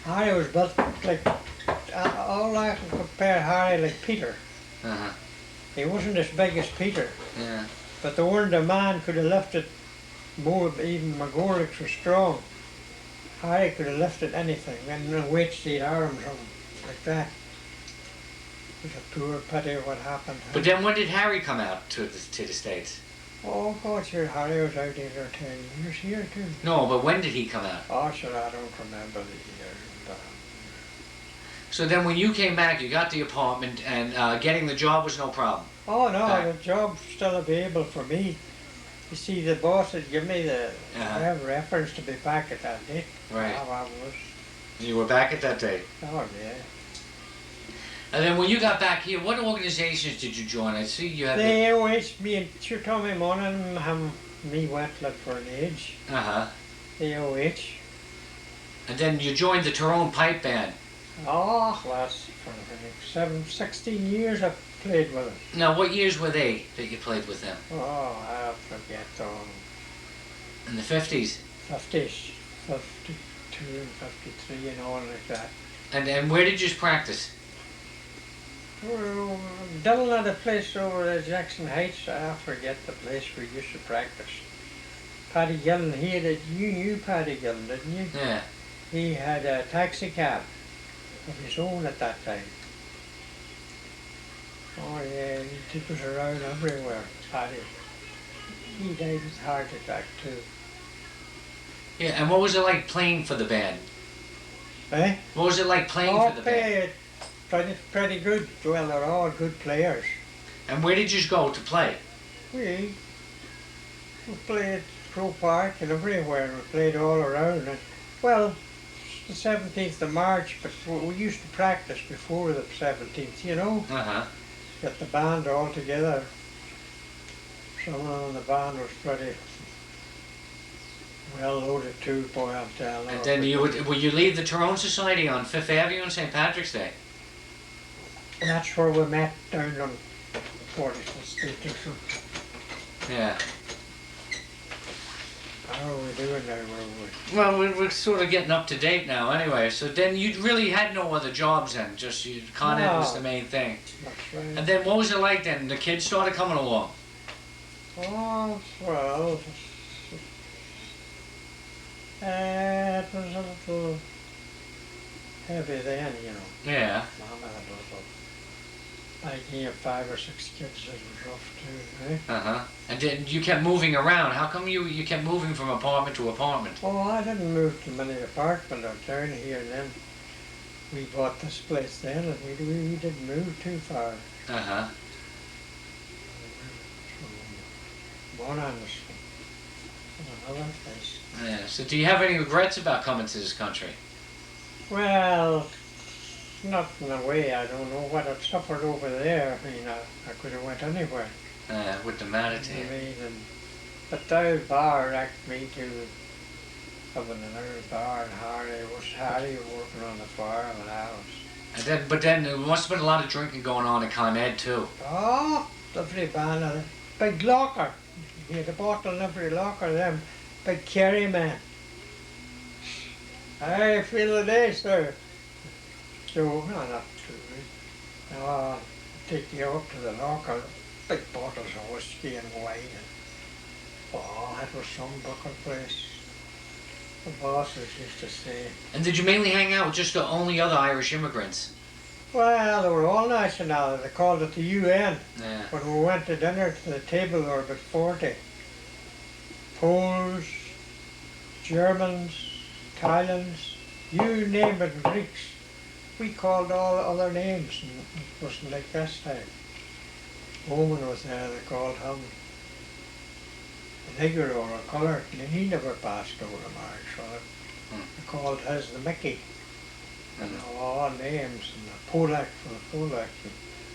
Harry was built like... all I can compare Harry like Peter. Uh-huh. He wasn't as big as Peter. Yeah. But the one the man could have lifted more, even McGorrick's was strong. Harry could have lifted anything, and the weights he'd arms on like that. It was a poor pity what happened. But then when did Harry come out to the States? Oh God, sure, Harry was out 8 or 10 years here too. No, but when did he come out? Oh sure, I don't remember the year. So then when you came back, you got the apartment, and getting the job was no problem? Oh no, Back. the job's still available for me. You see, the boss had given me the reference to be back at that date. Right. Oh, I was. You were back at that date? Oh yeah. And then when you got back here, what organizations did you join? I see you had They always, me and sure Tommy Monaghan and me went look for an age. Uh-huh. The OH. And then you joined the Tyrone Pipe Band. Oh, that's for 16 years I've played with it. Now, what years were they that you played with them? Oh, I forget. In the 50s? 50s, 52 and 53 and all like that. And where did you practice? Well, down at a place over at Jackson Heights, I forget the place we used to practice. Paddy Gillen, you knew Paddy Gillen, didn't you? Yeah. He had a taxi cab of his own at that time. Oh yeah, he took us around everywhere, Paddy. He died with a heart attack too. Yeah, and what was it like playing for the band? Eh? What was it like playing for the band? Pretty good. Well, they're all good players. And where did you go to play? We played Crow Park and everywhere. We played all around. And, well, the 17th of March, but we used to practice before the 17th, you know? Uh-huh. Get the band all together. Someone in the band was pretty well loaded too, boy, I'll tell you. And then would you leave the Tyrone Society on 5th Avenue on St. Patrick's Day? That's where we met, down on 45th Street or something. Yeah. How are we doing now? Well, we're sort of getting up to date now anyway, so then you really had no other jobs then, just Con Ed was the main thing. That's right. And then what was it like then? The kids started coming along? Oh, well, it was a little heavy then, you know. Yeah. Mama had a little idea of 5 or 6 kids, it was rough too, eh? Uh-huh. And then you kept moving around. How come you kept moving from apartment to apartment? Oh, I didn't move to many apartments out down here, and then we bought this place then, and we didn't move too far. Uh-huh. One on another place. Yeah. So do you have any regrets about coming to this country? Well, not in a way. I don't know what I've suffered over there. I mean, I could have went anywhere. With the manatee. I mean, but the bar wrecked me to having another bar, and Harry working on the farm, and I was. But then there must have been a lot of drinking going on at Con Ed too. Oh, lovely band, a big locker. He had a bottle in every locker, them big carry man. I feel the day, sir. So, no, not too big. I'll take you up to the locker, big bottles of whiskey and wine. Oh, that was some bucket place. The bosses used to say. And did you mainly hang out with just the only other Irish immigrants? Well, they were all nationalities. They called it the UN. Yeah. When we went to dinner to the table, there were about 40. Poles, Germans, Italians, you name it, Greeks. We called all other names, and it wasn't like this time. Owen was there, they called him a nigger or a colour, and he never passed over the mark, so they called his the Mickey. And all names, and the Polak for the Polak.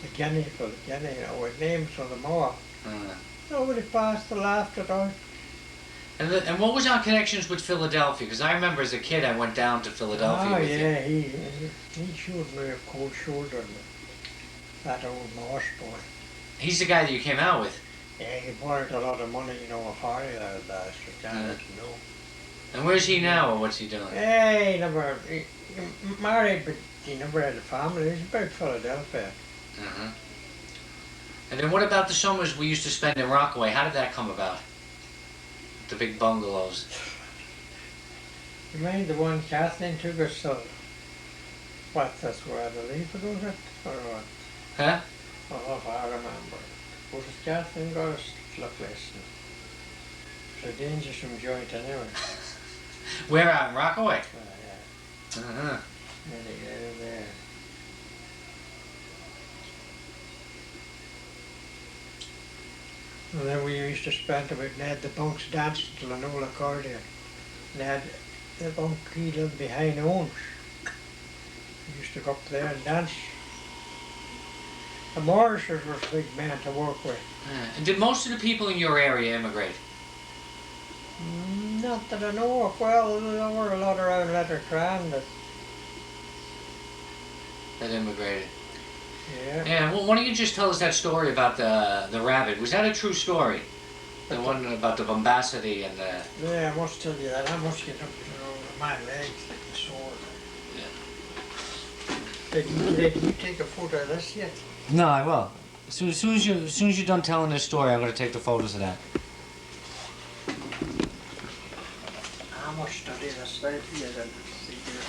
the Guinea, you know, with names for them all. Uh, Nobody passed the laughed at all. and what was our connections with Philadelphia? Because I remember as a kid I went down to Philadelphia Oh with you. yeah, he showed me a cold shoulder, that old Morse boy. He's the guy that you came out with. Yeah, he borrowed a lot of money, you know, a foreign out of that, so John didn't know. And where's he now, or what's he doing? Yeah, he married, but he never had a family. He's about Philadelphia. Uh-huh. And then what about the summers we used to spend in Rockaway? How did that come about? The big bungalows. You mind the one Kathleen took us to? What, that's where the leaf was it? Or what? Huh? Oh, if I remember. Was it Kathleen got us to the place? It's a dangerous joint anyway. Where out in Rockaway? Yeah. Uh-huh. There. And then we used to spend about, they had the bunks dancing till an old accordion. They had the bunk, he lived behind Owens. We used to go up there and dance. The Morrises were big men to work with. And did most of the people in your area immigrate? Not that I know of. Well, there were a lot around Lettercran That immigrated. yeah. Yeah, well, why don't you just tell us that story about the rabbit? Was that a true story? The one about the bombacity and the... Yeah, I must tell you that. I must get up to my legs like a sword. Yeah. Did you take a photo of this yet? No, I will. As soon as you're done telling this story, I'm going to take the photos of that. I must study this right here and see here.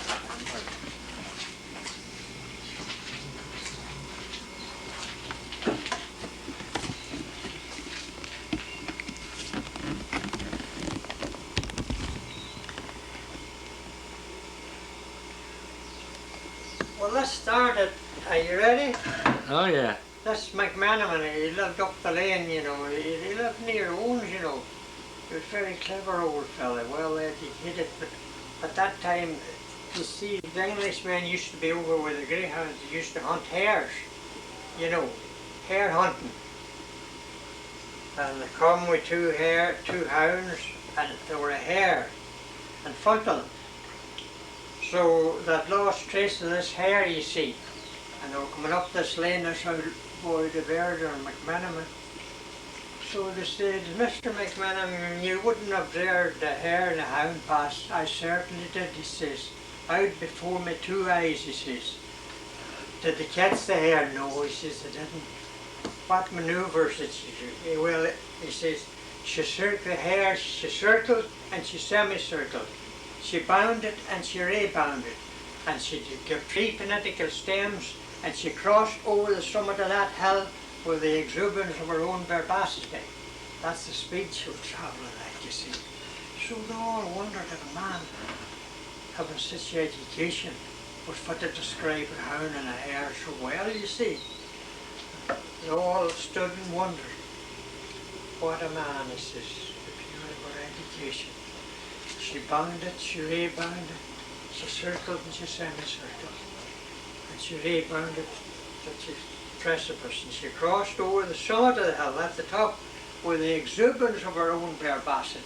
Well, let's start it. Are you ready? Oh, yeah. That's McManaman. He lived up the lane, you know. He lived near Owens, you know. He was a very clever old fella, well educated, but at that time, you see, the Englishmen used to be over with the greyhounds. They used to hunt hares, you know, hare hunting. And they come with two hounds, and they were a hare, and Funtal. So they'd lost trace of this hare, you see, and they were coming up this lane. That's how boy the Verder and McManaman. So they said, Mr. McManaman, you wouldn't have observed the hare and the hound pass. I certainly did, he says. Out before my two eyes, he says. Did they catch the hare? No, he says, they didn't. What manoeuvres did she do? Well, he says, the hare, she circled and she semicircled. She bounded and she rebounded. And she gave 3 phonetic stems and she crossed over the summit of that hill with the exuberance of her own verbosity. That's the speed she was travelling like, you see. So they all wondered if a man having such education was fit to describe a hound and a hare so well, you see. They all stood and wondered, what a man is this, the pure of her education. She bounded, she rebounded, she circled and she semicircled, and she rebounded such a precipice, and she crossed over the summit of the hill at the top with the exuberance of her own verbosity,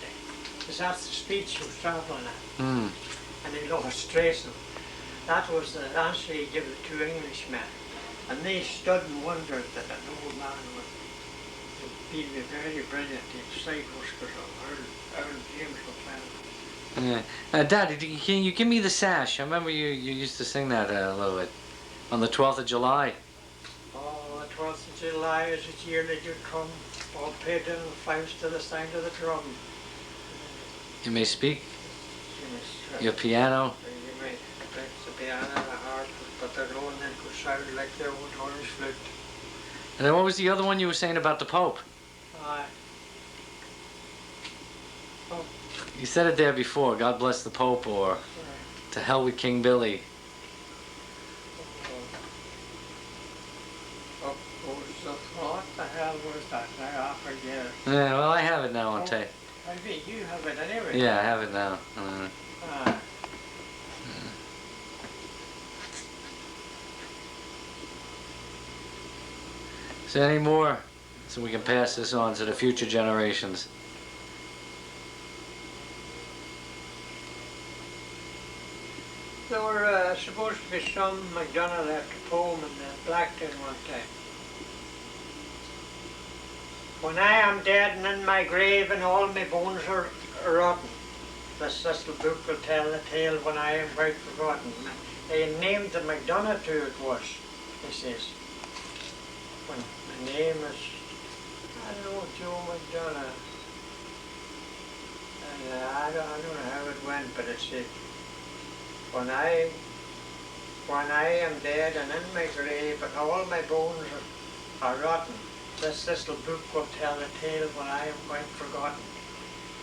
because that's the speed she was travelling at. And he lost trace of it. That was the answer he gave the 2 Englishmen, and they stood and wondered that an old man would be very brilliant in sight whiskers of Earl James McLennan. Yeah. Dad, can you give me the sash? I remember you used to sing that a little bit. On the 12th of July. Oh, the 12th of July is a yearly do come, all paid in the flames to the sound of the drum. You may speak. Yes, Your piano. you may break the piano and the harp, but their own then could sound like their own orange flute. And then what was the other one you were saying about the Pope? Aye. Oh, You said it there before, God bless the Pope, or to hell with King Billy. what the hell was that? I forget. Yeah, well, I have it now on tape. Maybe you have it anyway. Yeah, I have it now. Is there any more? So we can pass this on to the future generations. There were supposed to be some McDonagh left a poem in the Blackton one time. When I am dead and in my grave and all my bones are rotten, this little book will tell the tale when I am quite forgotten. They named the McDonagh to it was, he says. When the name is, I don't know, Joe McDonagh. And I don't know how it went, but it said, when I am dead and in my grave and all my bones are rotten, this little book will tell the tale when I am quite forgotten.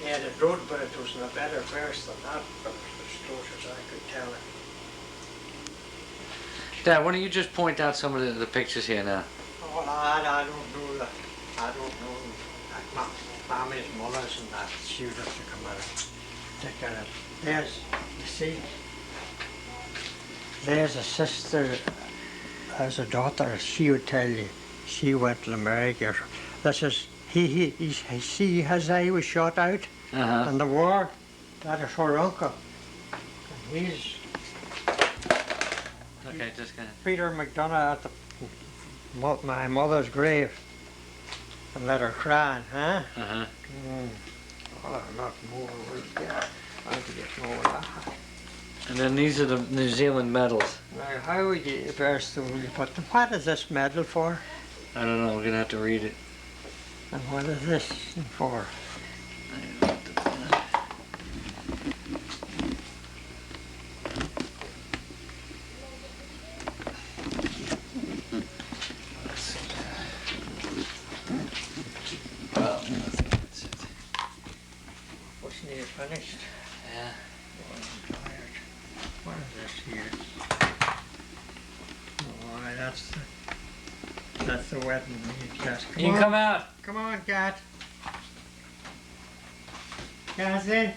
He had it wrote, but it was in a better verse than that, but as close as I could tell it. Dad, why don't you just point out some of the pictures here now? Oh, lad, I don't know that. I don't know. Like my mommy's mothers and that, she would have to come out and take care of it. There's, you see, there's a sister, as a daughter, she would tell you, she went to America. This is, see, his eye was shot out in the war. That is her uncle. And he's Okay, just go ahead. Peter McDonagh at my mother's grave and let her cry, huh? Oh, a lot more we'll get. I'll get more of that. And then these are the New Zealand medals. Now, how would you first will you put them? What is this medal for? I don't know, we're gonna have to read it. And what is this for? Well, I think that's it. What's near finished? Yeah. Oh, I'm tired. What is this here? Oh, that's the wedding ring. You can come out. Come on, Cat. Cat in.